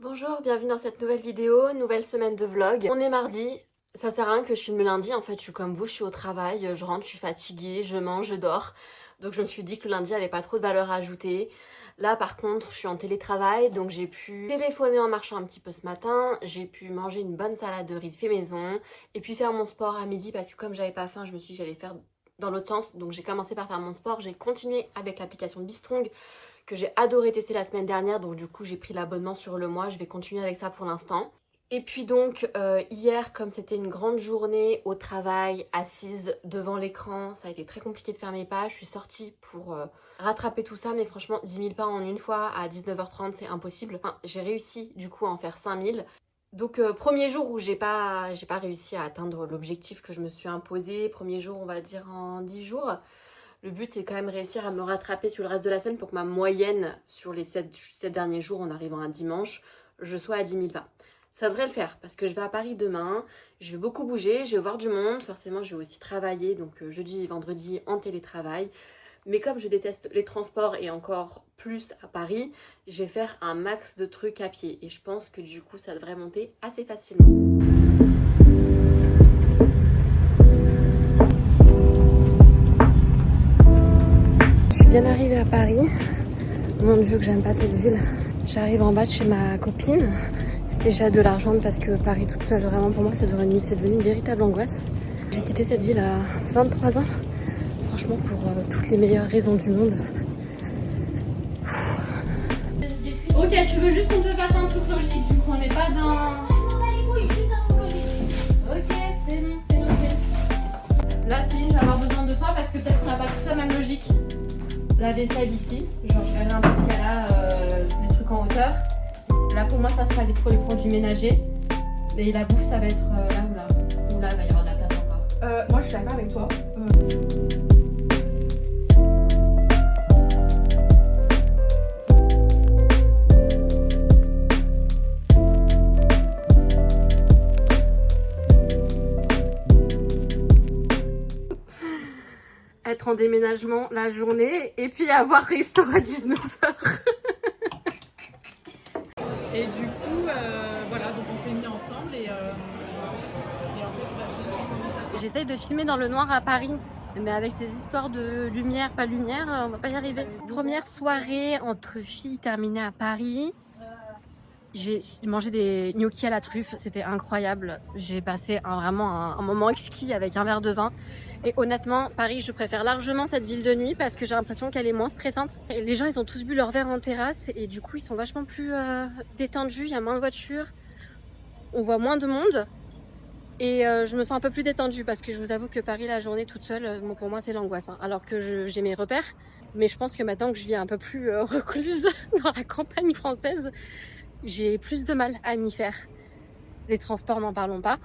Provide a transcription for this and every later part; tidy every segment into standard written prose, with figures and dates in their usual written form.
Bonjour, bienvenue dans cette nouvelle vidéo, nouvelle semaine de vlog. On est mardi, ça sert à rien que je filme le lundi, en fait je suis comme vous, je suis au travail, je rentre, je suis fatiguée, je mange, je dors. Donc je me suis dit que le lundi avait pas trop de valeur ajoutée. Là par contre je suis en télétravail, donc j'ai pu téléphoner en marchant un petit peu ce matin, j'ai pu manger une bonne salade de riz fait maison, et puis faire mon sport à midi parce que comme j'avais pas faim, je me suis dit que j'allais faire dans l'autre sens. Donc j'ai commencé par faire mon sport, j'ai continué avec l'application Bistrong, que j'ai adoré tester la semaine dernière, donc du coup j'ai pris l'abonnement sur le mois, je vais continuer avec ça pour l'instant. Et puis donc hier, comme c'était une grande journée au travail, assise devant l'écran, ça a été très compliqué de faire mes pas. Je suis sortie pour rattraper tout ça, mais franchement 10 000 pas en une fois à 19h30 c'est impossible. Enfin, j'ai réussi du coup à en faire 5 000. Donc premier jour où j'ai pas réussi à atteindre l'objectif que je me suis imposé, premier jour on va dire en 10 jours. Le but, c'est quand même réussir à me rattraper sur le reste de la semaine pour que ma moyenne sur les 7 derniers jours, en arrivant à dimanche, je sois à 10 000 pas. Ça devrait le faire parce que je vais à Paris demain, je vais beaucoup bouger, je vais voir du monde, forcément je vais aussi travailler, donc jeudi et vendredi en télétravail. Mais comme je déteste les transports et encore plus à Paris, je vais faire un max de trucs à pied et je pense que du coup ça devrait monter assez facilement. Je suis bien arrivée à Paris. Mon Dieu que j'aime pas cette ville. J'arrive en bas de chez ma copine et j'ai hâte de la rejoindre parce que Paris toute seule, vraiment pour moi c'est devenu une véritable angoisse. J'ai quitté cette ville à 23 ans, franchement pour toutes les meilleures raisons du monde. Ok, tu veux juste qu'on te fasse un truc logique, du coup on n'est pas dans... Ok, c'est bon, c'est noté. Là Céline, je vais avoir besoin de toi parce que peut-être qu'on n'a pas tous la même logique. La vaisselle ici, genre je verrai un peu ce qu'elle a, les trucs en hauteur. Là pour moi ça sera pour les produits ménagers. Et la bouffe ça va être là ou là. Ou là il va y avoir de la place encore. Moi je suis d'accord avec toi. Être en déménagement la journée et puis avoir resto à 19h. Et du coup, voilà, donc on s'est mis ensemble et en fait, j'ai commencé à... J'essaye de filmer dans le noir à Paris. Mais avec ces histoires de lumière, pas lumière, on va pas y arriver. Première soirée entre filles terminée à Paris. J'ai mangé des gnocchis à la truffe, c'était incroyable. J'ai passé vraiment un moment exquis avec un verre de vin. Et honnêtement, Paris, je préfère largement cette ville de nuit parce que j'ai l'impression qu'elle est moins stressante. Et les gens, ils ont tous bu leur verre en terrasse et du coup, ils sont vachement plus détendus. Il y a moins de voitures, on voit moins de monde. Et je me sens un peu plus détendue parce que je vous avoue que Paris, la journée toute seule, bon, pour moi, c'est l'angoisse. Hein. Alors que j'ai mes repères. Mais je pense que maintenant que je vis un peu plus recluse dans la campagne française, j'ai plus de mal à m'y faire. Les transports, n'en parlons pas.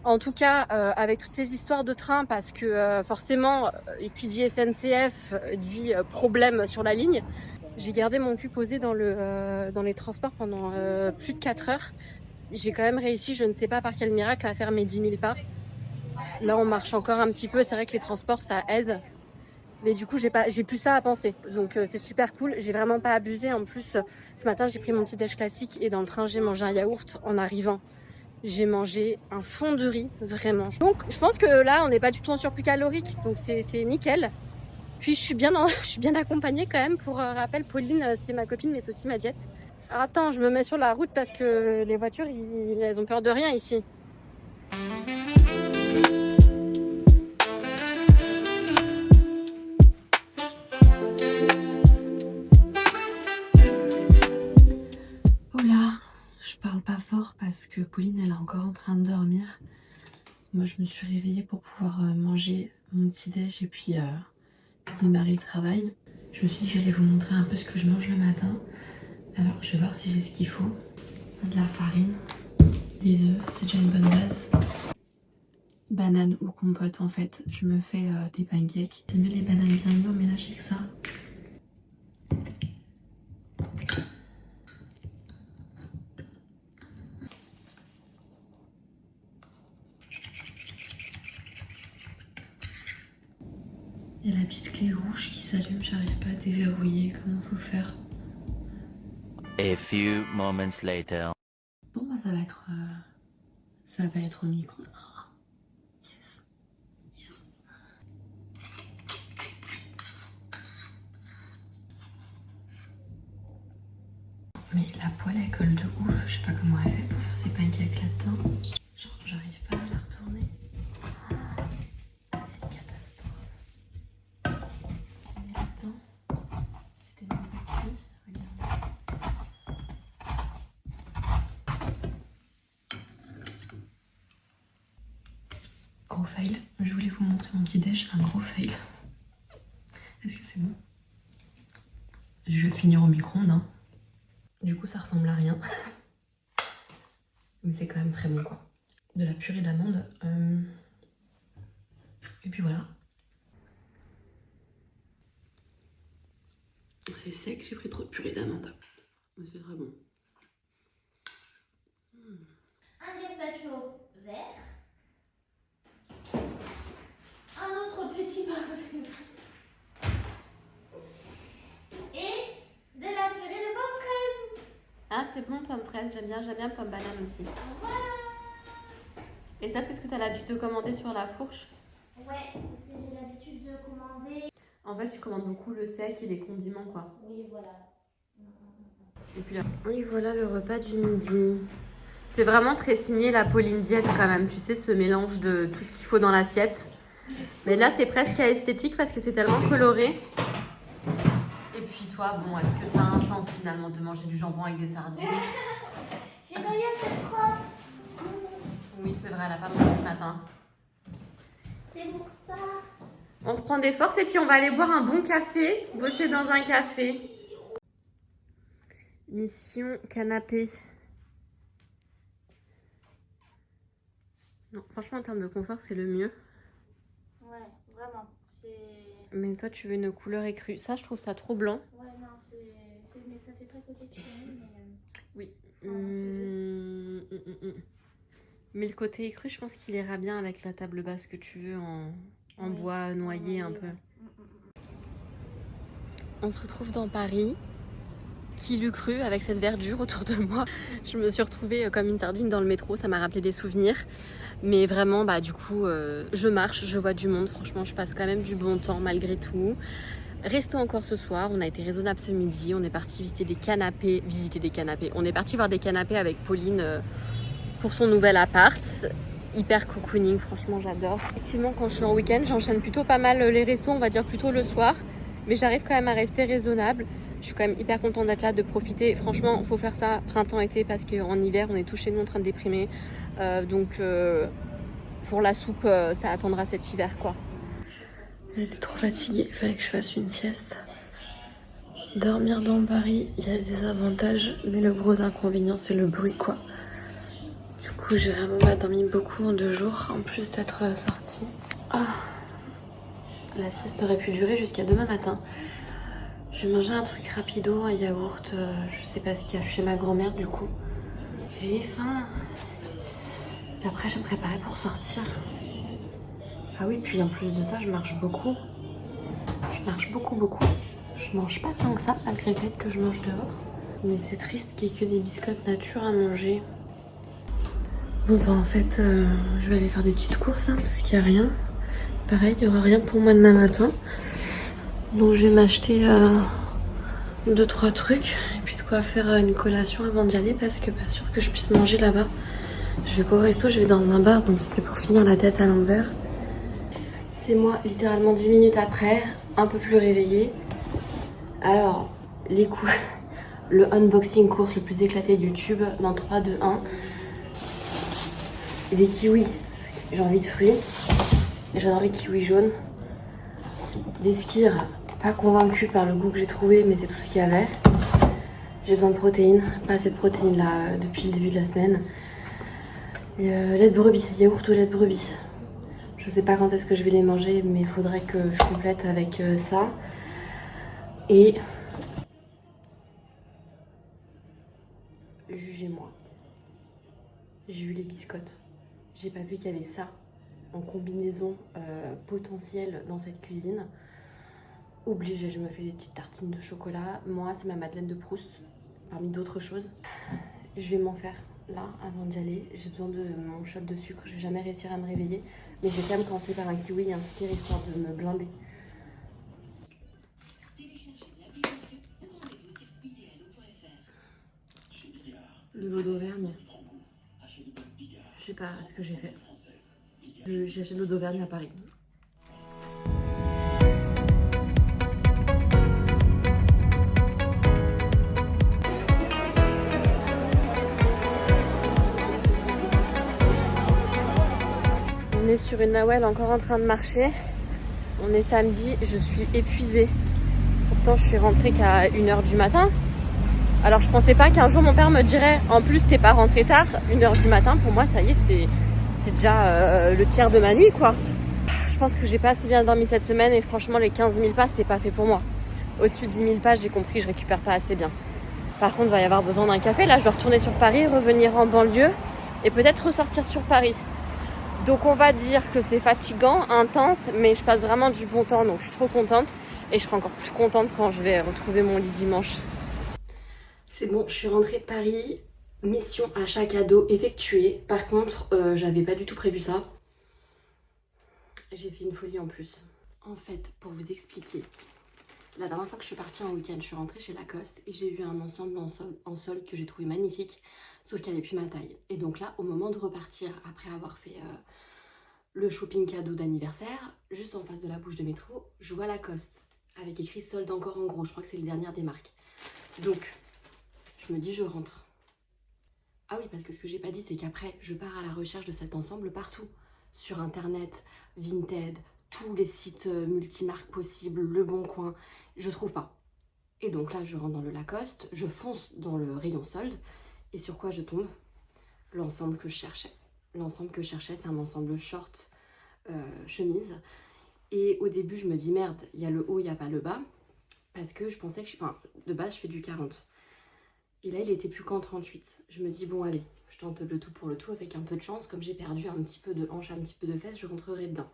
En tout cas, avec toutes ces histoires de train, parce que forcément, qui dit SNCF dit problème sur la ligne. J'ai gardé mon cul posé dans les transports pendant plus de 4 heures. J'ai quand même réussi, je ne sais pas par quel miracle, à faire mes 10 000 pas. Là, on marche encore un petit peu. C'est vrai que les transports, ça aide. Mais du coup, j'ai plus ça à penser. Donc c'est super cool. J'ai vraiment pas abusé. En plus, ce matin, j'ai pris mon petit déj classique et dans le train, j'ai mangé un yaourt en arrivant. J'ai mangé un fond de riz, vraiment. Donc je pense que là, on n'est pas du tout en surplus calorique. Donc c'est nickel. Puis je suis bien accompagnée quand même. Pour rappel, Pauline, c'est ma copine, mais c'est aussi ma diète. Alors, attends, je me mets sur la route parce que les voitures, elles ont peur de rien ici. Je parle pas fort parce que Pauline elle est encore en train de dormir. Moi je me suis réveillée pour pouvoir manger mon petit déj et puis démarrer le travail. Je me suis dit que j'allais vous montrer un peu ce que je mange le matin. Alors je vais voir si j'ai ce qu'il faut. De la farine, des œufs, c'est déjà une bonne base. Banane ou compote en fait. Je me fais des pancakes. J'aime bien les bananes bien mûres mais là j'ai que ça. Il y a la petite clé rouge qui s'allume, j'arrive pas à déverrouiller, comment faut faire? A few moments later. Bon bah ça va être au micro. Oh, yes. Yes. Mais la poêle elle colle de ouf, je sais pas comment elle fait pour faire ses pancakes là-dedans. Genre j'arrive pas à la retourner. C'est une catastrophe. C'est mis là-dedans. C'était même pas cuit, regarde. Gros fail, je voulais vous montrer mon petit déj, c'est un gros fail. Est-ce que c'est bon? Je vais finir au micro-ondes, hein. Du coup ça ressemble à rien. Mais c'est quand même très bon quoi. De la purée d'amande. Et puis voilà. C'est sec, j'ai pris trop de purée d'amande. Mais c'est très bon. Un gazpacho vert, un autre petit pain et de la purée de pommes fraises. Ah c'est bon pomme fraise, j'aime bien pomme banane aussi. Voilà. Et ça c'est ce que tu as l'habitude de commander sur la fourche? Ouais, c'est ce que j'ai l'habitude de commander. En fait tu commandes beaucoup le sec et les condiments quoi. Oui, voilà. Et puis là. Et voilà le repas du midi. C'est vraiment très signé la Pauline Diète quand même, tu sais, ce mélange de tout ce qu'il faut dans l'assiette. Mais là c'est presque esthétique parce que c'est tellement coloré. Et puis toi, bon, est-ce que ça a un sens finalement de manger du jambon avec des sardines? J'ai pas eu cette crotte. Oui c'est vrai, elle a pas mangé ce matin. C'est pour ça. On reprend des forces et puis on va aller boire un bon café, bosser dans un café. Mission canapé. Non, franchement en termes de confort c'est le mieux. Ouais, vraiment. Mais toi tu veux une couleur écrue. Ça je trouve ça trop blanc. Ouais, non, mais ça fait très côté Chine, Oui. Mais le côté écru je pense qu'il ira bien avec la table basse que tu veux en Oui, bois noyé un peu. ouais. On se retrouve dans Paris. Qui l'eût cru avec cette verdure autour de moi? Je me suis retrouvée comme une sardine dans le métro, ça m'a rappelé des souvenirs. Mais vraiment, bah du coup, je marche, je vois du monde. Franchement, je passe quand même du bon temps malgré tout. Restons encore ce soir. On a été raisonnable ce midi. On est parti visiter des canapés. On est parti voir des canapés avec Pauline pour son nouvel appart. Hyper cocooning, franchement, j'adore. Effectivement, quand je suis en week-end, j'enchaîne plutôt pas mal les restos, on va dire plutôt le soir. Mais j'arrive quand même à rester raisonnable. Je suis quand même hyper contente d'être là, de profiter. Franchement, il faut faire ça printemps-été parce qu'en hiver, on est tous chez nous en train de déprimer. Donc, pour la soupe, ça attendra cet hiver, quoi. J'étais trop fatiguée, il fallait que je fasse une sieste. Dormir dans Paris, il y a des avantages, mais le gros inconvénient, c'est le bruit, quoi. Du coup, j'ai vraiment pas dormi beaucoup en 2 jours, en plus d'être sortie. Ah, la sieste aurait pu durer jusqu'à demain matin. Je vais manger un truc rapido, un yaourt, je sais pas ce qu'il y a chez ma grand-mère du coup. J'ai faim. Et après je vais me préparer pour sortir. Ah oui, puis en plus de ça, je marche beaucoup. Je marche beaucoup. Je mange pas tant que ça, malgré le fait que je mange dehors. Mais c'est triste qu'il n'y ait que des biscottes nature à manger. Bon bah en fait, je vais aller faire des petites courses hein, parce qu'il n'y a rien. Pareil, il n'y aura rien pour moi demain matin. Donc je vais m'acheter 2-3 trucs et puis de quoi faire une collation avant d'y aller parce que pas sûr que je puisse manger là-bas. Je vais pas au resto, je vais dans un bar donc c'est pour finir la tête à l'envers. C'est moi littéralement 10 minutes après, un peu plus réveillée. Alors, les coups, le unboxing course le plus éclaté de YouTube dans 3, 2, 1. Des kiwis, j'ai envie de fruits. J'adore les kiwis jaunes. Des skirs, pas convaincue par le goût que j'ai trouvé, mais c'est tout ce qu'il y avait. J'ai besoin de protéines, pas assez de protéines là depuis le début de la semaine. Et lait de brebis, yaourt au lait de brebis. Je sais pas quand est-ce que je vais les manger, mais il faudrait que je complète avec ça. Et jugez-moi, j'ai vu les biscottes. J'ai pas vu qu'il y avait ça en combinaison potentielle dans cette cuisine. Obligée, je me fais des petites tartines de chocolat. Moi, c'est ma Madeleine de Proust. parmi d'autres choses. Je vais m'en faire là avant d'y aller. J'ai besoin de mon shot de sucre, je vais jamais réussir à me réveiller. Mais je vais quand même commencer par un kiwi et un skir histoire de me blinder. Le lot d'Auvergne. Je sais pas ce que j'ai fait. J'ai acheté de l'eau d'Auvergne à Paris. On est sur une Nawel encore en train de marcher. On est samedi, je suis épuisée. Pourtant je suis rentrée qu'à 1h du matin. Alors je pensais pas qu'un jour mon père me dirait en plus t'es pas rentrée tard, 1h du matin. Pour moi ça y est, c'est déjà le tiers de ma nuit quoi. Je pense que j'ai pas assez bien dormi cette semaine et franchement les 15 000 pas c'est pas fait pour moi. Au-dessus de 10 000 pas j'ai compris, je récupère pas assez bien. Par contre il va y avoir besoin d'un café. Là je dois retourner sur Paris, revenir en banlieue et peut-être ressortir sur Paris. Donc on va dire que c'est fatigant, intense, mais je passe vraiment du bon temps, donc je suis trop contente. Et je serai encore plus contente quand je vais retrouver mon lit dimanche. C'est bon, je suis rentrée de Paris, mission achat cadeau effectuée. Par contre, j'avais pas du tout prévu ça. J'ai fait une folie en plus. En fait, pour vous expliquer, la dernière fois que je suis partie en week-end, je suis rentrée chez Lacoste et j'ai vu un ensemble en sol que j'ai trouvé magnifique, sauf qu'il n'y avait plus ma taille. Et donc là, au moment de repartir, après avoir fait le shopping cadeau d'anniversaire, juste en face de la bouche de métro, je vois Lacoste, avec écrit solde encore en gros, je crois que c'est les dernières des marques. Donc, je me dis je rentre. Ah oui, parce que ce que j'ai pas dit, c'est qu'après, je pars à la recherche de cet ensemble partout. Sur internet, Vinted, tous les sites multimarques possibles, Le Bon Coin, je trouve pas. Et donc là, je rentre dans le Lacoste, je fonce dans le rayon solde, et sur quoi je tombe? L'ensemble que je cherchais. L'ensemble que je cherchais, c'est un ensemble short, chemise. Et au début, je me dis merde, il y a le haut, il n'y a pas le bas. Parce que je pensais que, de base, je fais du 40. Et là, il était plus qu'en 38. Je me dis, bon, allez, je tente le tout pour le tout avec un peu de chance. Comme j'ai perdu un petit peu de hanche, un petit peu de fesses, je rentrerai dedans.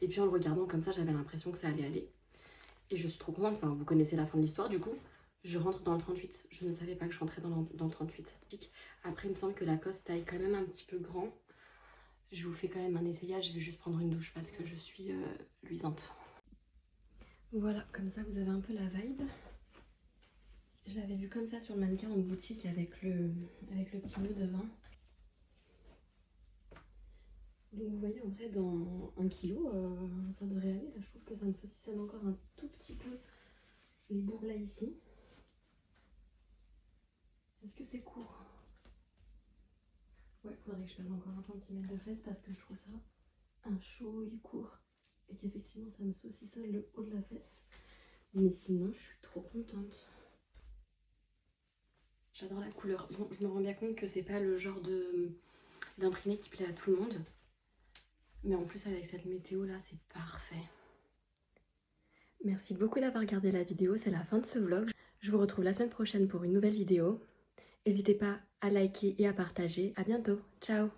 Et puis en le regardant comme ça, j'avais l'impression que ça allait aller. Et je suis trop contente, vous connaissez la fin de l'histoire, du coup, je rentre dans le 38. Je ne savais pas que je rentrais dans le 38. Après, il me semble que Lacoste taille quand même un petit peu grand. Je vous fais quand même un essayage, je vais juste prendre une douche parce que je suis luisante. Voilà, comme ça vous avez un peu la vibe. Je l'avais vu comme ça sur le mannequin en boutique avec le petit nœud devant. Donc vous voyez en vrai dans 1 kilo ça devrait aller. Là je trouve que ça me saucissonne encore un tout petit peu les bourrelets ici. Est-ce que c'est court? Ouais, faudrait que je perde encore 1 cm de fesse parce que je trouve ça un chouille court. Et qu'effectivement ça me saucissonne le haut de la fesse. Mais sinon je suis trop contente. J'adore la couleur. Bon, je me rends bien compte que c'est pas le genre d'imprimé qui plaît à tout le monde. Mais en plus avec cette météo là, c'est parfait. Merci beaucoup d'avoir regardé la vidéo, c'est la fin de ce vlog. Je vous retrouve la semaine prochaine pour une nouvelle vidéo. N'hésitez pas à liker et à partager. À bientôt. Ciao!